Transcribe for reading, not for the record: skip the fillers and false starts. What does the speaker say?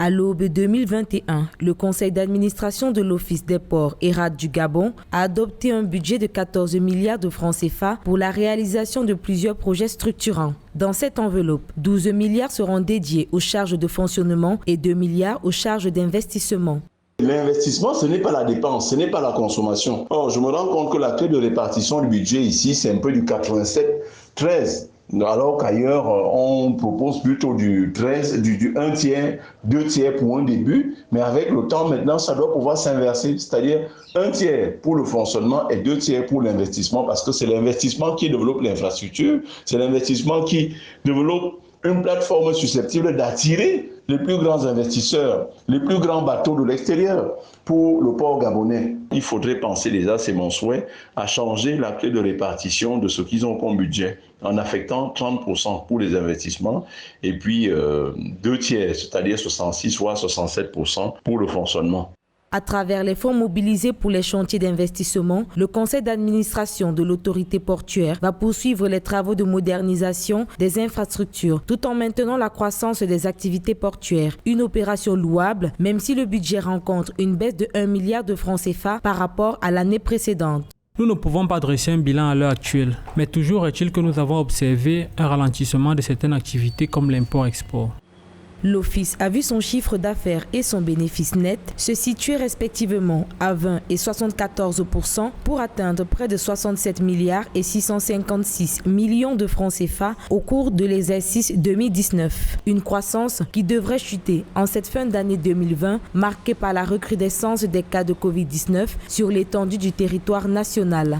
À l'aube 2021, le conseil d'administration de l'Office des ports et rades du Gabon a adopté un budget de 14 milliards de francs CFA pour la réalisation de plusieurs projets structurants. Dans cette enveloppe, 12 milliards seront dédiés aux charges de fonctionnement et 2 milliards aux charges d'investissement. L'investissement, ce n'est pas la dépense, ce n'est pas la consommation. Or, je me rends compte que la clé de répartition du budget ici, c'est un peu du 87-13. Alors qu'ailleurs, on propose plutôt du 13, du 1 tiers, 2 tiers pour un début, mais avec le temps, maintenant, ça doit pouvoir s'inverser, c'est-à-dire 1 tiers pour le fonctionnement et 2 tiers pour l'investissement, parce que c'est l'investissement qui développe l'infrastructure, c'est l'investissement qui développe une plateforme susceptible d'attirer les plus grands investisseurs, les plus grands bateaux de l'extérieur pour le port gabonais. Il faudrait penser déjà, c'est mon souhait, à changer la clé de répartition de ce qu'ils ont comme budget en affectant 30% pour les investissements et puis 2 tiers, c'est-à-dire 66 voire 67% pour le fonctionnement. À travers les fonds mobilisés pour les chantiers d'investissement, le conseil d'administration de l'autorité portuaire va poursuivre les travaux de modernisation des infrastructures tout en maintenant la croissance des activités portuaires. Une opération louable, même si le budget rencontre une baisse de 1 milliard de francs CFA par rapport à l'année précédente. Nous ne pouvons pas dresser un bilan à l'heure actuelle, mais toujours est-il que nous avons observé un ralentissement de certaines activités comme l'import-export. L'Office a vu son chiffre d'affaires et son bénéfice net se situer respectivement à 20 et 74% pour atteindre près de 67 milliards et 656 millions de francs CFA au cours de l'exercice 2019. Une croissance qui devrait chuter en cette fin d'année 2020 marquée par la recrudescence des cas de Covid-19 sur l'étendue du territoire national.